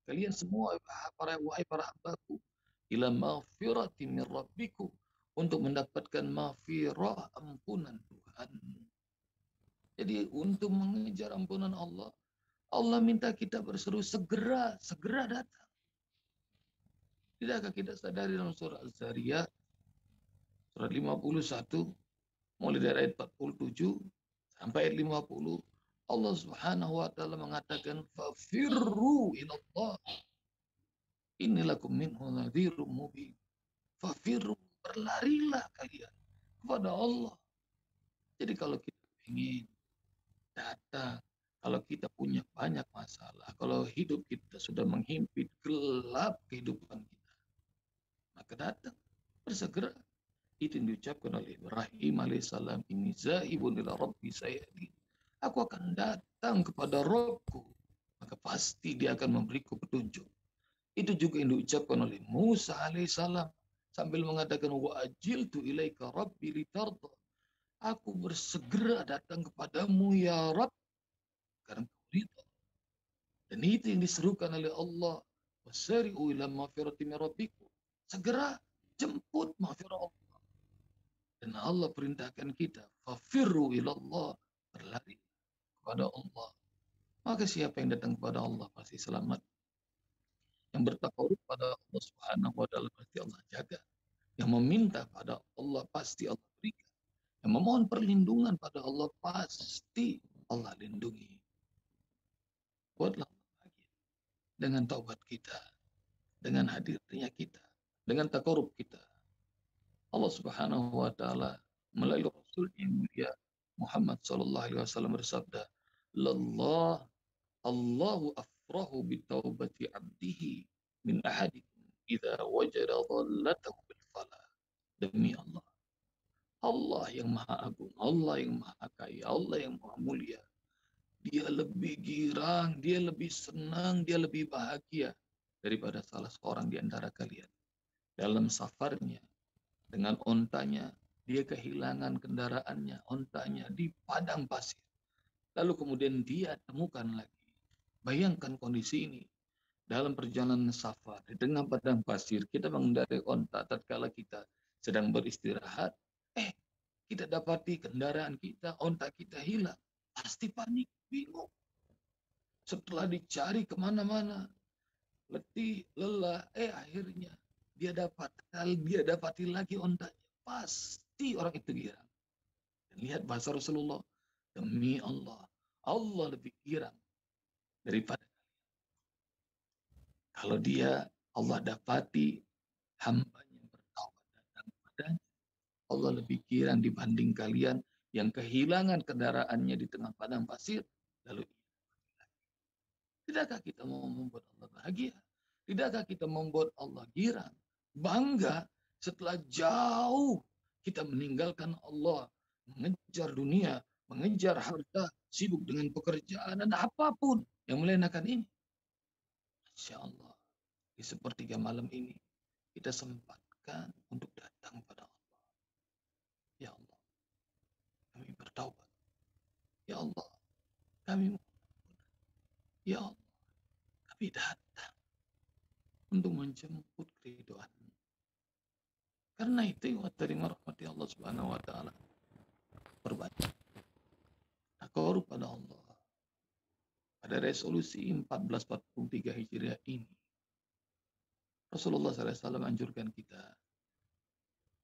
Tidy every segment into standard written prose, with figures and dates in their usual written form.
kalian semua wahai para hambaku, ila maghfirati min rabbikum, untuk mendapatkan maghfirah, ampunan Tuhan. Jadi untuk mengejar ampunan Allah, Allah minta kita berseru segera, segera datang. Tidakkah kita sadari dalam surah Al-Zariyat, surat 51, mulai dari ayat 47 sampai ayat 50, Allah Subhanahu wa taala mengatakan fafirru ilallah inilakum minhu nadhirum mubin. Fafirru, berlarilah kalian kepada Allah. Jadi kalau kita ingin datang, kalau kita punya banyak masalah, kalau hidup kita sudah menghimpit gelap kehidupan kita, maka datang, bersegera. Itu yang diucapkan oleh Ibrahim alaihissalam, ini zaibun ila rabbi sayadi. Aku akan datang kepada Rabbku, maka pasti dia akan memberiku petunjuk. Itu juga yang diucapkan oleh Musa alaihissalam sambil mengatakan wa ajiltu ilaika rabbi litarda. Aku bersegera datang kepadamu ya Rabb karena kau ridha. Dan itu yang diserukan oleh Allah, wasari'u ila maghfirati min rabbikum. Segera jemput maghfirah Allah. Dan Allah perintahkan kita, fafirru ilallah, berlari kepada Allah. Maka siapa yang datang kepada Allah pasti selamat. Yang bertakarub pada Allah Subhanahu wa taala pasti Allah jaga. Yang meminta pada Allah pasti Allah berikan. Yang memohon perlindungan pada Allah pasti Allah lindungi. Buatlah Allah bahagia dengan taubat kita, dengan hadirnya kita, dengan takarub kita. Allah Subhanahu wa taala melalui Rasul yang mulia Muhammad sallallahu alaihi wasallam bersabda, "Lallah Allahu afrahu bi taubati 'abdihi min ahadikum idza wajada dhallatahu bil fala." Demi Allah, Allah yang Maha Agung, Allah yang Maha Kaya, Allah yang Maha Mulia. Dia lebih girang, dia lebih senang, dia lebih bahagia daripada salah seorang di antara kalian dalam safarnya dengan ontanya. Dia kehilangan kendaraannya, ontanya di padang pasir. Lalu kemudian dia temukan lagi. Bayangkan kondisi ini. Dalam perjalanan safar, di tengah padang pasir, kita mengendarai onta tatkala kita sedang beristirahat. Kita dapati kendaraan kita, onta kita hilang. Pasti panik, bingung. Setelah dicari kemana-mana, letih, lelah, akhirnya dia dapati lagi ontanya. Pasti orang itu girang. Dan lihat bahasa Rasulullah, demi Allah, Allah lebih girang daripada kalau dia Allah dapati hambanya bertaubat datang padanya. Allah lebih girang dibanding kalian yang kehilangan kendaraannya di tengah padang pasir, lalu tidakkah kita mau membuat Allah bahagia? Tidakkah kita membuat Allah girang, bangga setelah jauh kita meninggalkan Allah, mengejar dunia, mengejar harta, sibuk dengan pekerjaan dan apapun yang melenakan ini. Insya Allah, di sepertiga malam ini kita sempatkan untuk datang pada Allah. Ya Allah, kami bertaubat. Ya Allah, kami ya Allah, kami datang untuk menjemput keridhaan. Karena itu dari rahmati Allah Subhanahu wa taala. Perbanyak takarub pada Allah. Pada resolusi 1443 Hijriah ini, Rasulullah SAW anjurkan kita,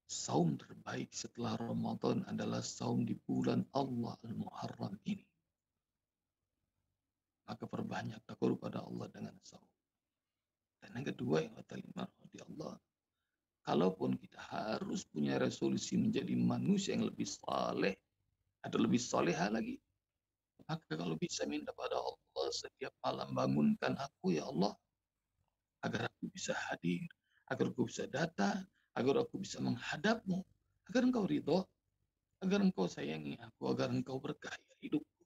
saum terbaik setelah Ramadan adalah saum di bulan Allah Al-Muharram ini. Maka perbanyak takarub pada Allah dengan saum. Dan yang kedua, yang rahmati Allah, kalaupun kita harus punya resolusi menjadi manusia yang lebih saleh atau lebih soleha lagi, maka kalau bisa minta pada Allah setiap malam, bangunkan aku ya Allah, agar aku bisa hadir, agar aku bisa datang, agar aku bisa menghadapmu, agar engkau ridho, agar engkau sayangi aku, agar engkau berkahi hidupku.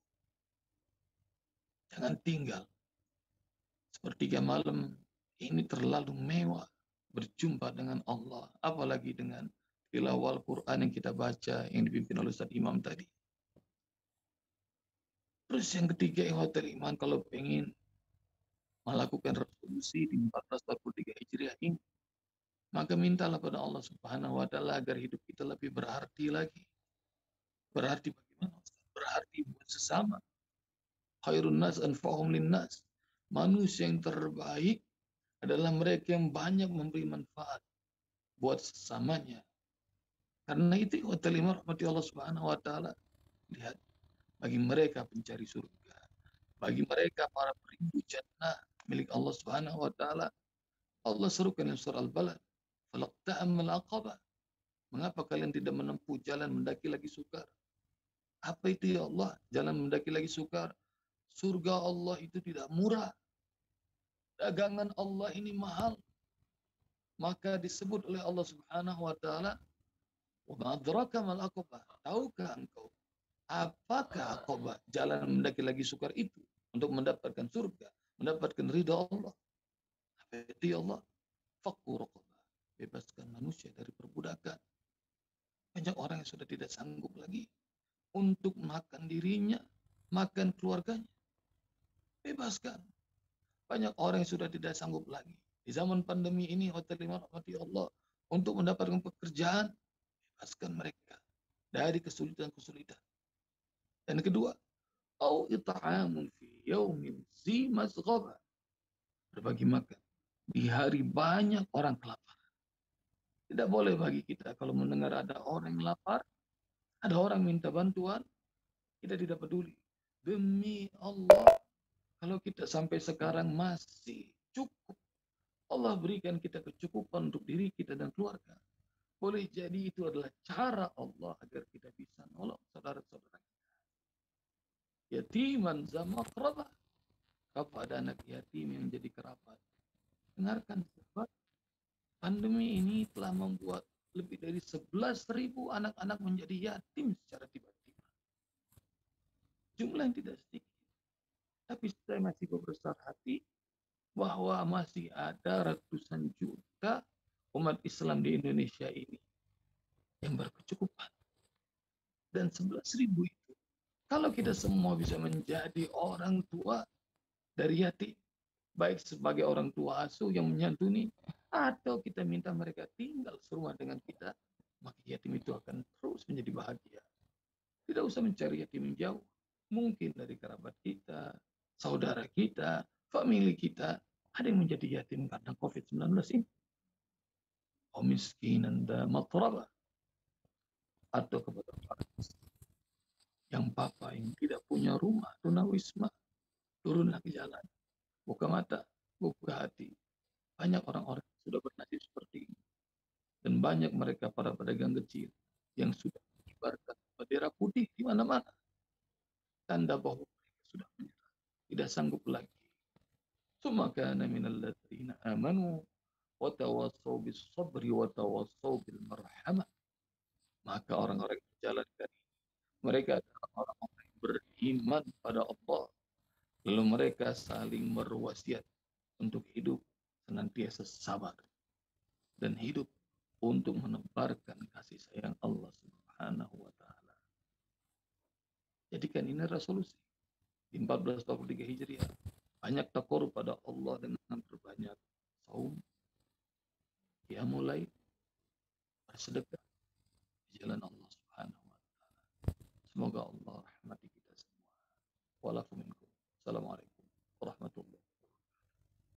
Jangan tinggal sepertiga malam ini terlalu mewah berjumpa dengan Allah, apalagi dengan tilawah Al-Quran yang kita baca yang dipimpin oleh Ustaz Imam tadi. Terus yang ketiga, ikhwatul iman, kalau pengen melakukan resolusi di 1443 Hijriah ini, maka mintalah pada Allah Subhanahu wa taala agar hidup kita lebih berarti lagi. Berarti bagaimana? Berarti buat sesama. Khairun nas anfa'uhum linnas. Manusia yang terbaik adalah mereka yang banyak memberi manfaat buat sesamanya. Karena itu terima rahmati Allah Subhanahu wa taala. Lihat, bagi mereka pencari surga, bagi mereka para perindu jannah milik Allah Subhanahu wa taala, Allah serukan dalam surah Al-Balad, falaqta'amal aqabah. Mengapa kalian tidak menempuh jalan mendaki lagi sukar? Apa itu ya Allah? Jalan mendaki lagi sukar. Surga Allah itu tidak murah. Dagangan Allah ini mahal. Maka disebut oleh Allah Subhanahu wa taala, "Wa ma adraka mal aqabah?" Tahukah engkau apakah aqabah? Jalan mendaki lagi sukar itu untuk mendapatkan surga, mendapatkan ridha Allah. Apa itu ya Allah? Fakku raqabah. Bebaskan manusia dari perbudakan. Banyak orang yang sudah tidak sanggup lagi untuk makan dirinya, makan keluarganya. Bebaskan. Banyak orang yang sudah tidak sanggup lagi. Di zaman pandemi ini, rahmati Allah, untuk mendapatkan pekerjaan, bebaskan mereka dari kesulitan-kesulitan. Dan kedua, au it'amun fi yaumin zi masghaba. Berbagi makan di hari banyak orang kelaparan. Tidak boleh bagi kita kalau mendengar ada orang yang lapar, ada orang minta bantuan, kita tidak peduli. Demi Allah, kalau kita sampai sekarang masih cukup, Allah berikan kita kecukupan untuk diri kita dan keluarga. Boleh jadi itu adalah cara Allah agar kita bisa nolong saudara-saudara kita. Yatiman za maqrabah. Kepada anak yatim yang menjadi kerabat. Dengarkan, sahabat, pandemi ini telah membuat lebih dari 11.000 anak-anak menjadi yatim secara tiba-tiba. Jumlah yang tidak sedikit. Tapi saya masih berbesar hati bahwa masih ada ratusan juta umat Islam di Indonesia ini yang berkecukupan. Dan 11.000 itu, kalau kita semua bisa menjadi orang tua dari yatim, baik sebagai orang tua asuh yang menyantuni, atau kita minta mereka tinggal serumah dengan kita, maka yatim itu akan terus menjadi bahagia. Tidak usah mencari yatim yang jauh. Mungkin dari kerabat kita, saudara kita, famili kita, ada yang menjadi yatim karena COVID-19 ini. O miskinan da matrabah. Atau kepada orang yang papa yang tidak punya rumah, tunawisma, turunlah ke jalan. Buka mata, buka hati. Banyak orang-orang yang sudah bernasib seperti ini. Dan banyak mereka para pedagang kecil yang sudah mengibarkan bendera putih di mana-mana. Tanda bahwa mereka sudah menyerah. Tidak sanggup lagi. Tsumma kana minal ladzina amanu wa tawassaw bis sabri wa tawassaw bil marhamah. Maka orang-orang yang menjalankan ini, mereka adalah orang-orang yang beriman pada Allah. Lalu mereka saling berwasiat untuk hidup senantiasa sabar dan hidup untuk menebarkan kasih sayang Allah Subhanahu wa taala. Jadikan ini resolusi di 1443 Hijriah. Banyak takorup pada Allah dengan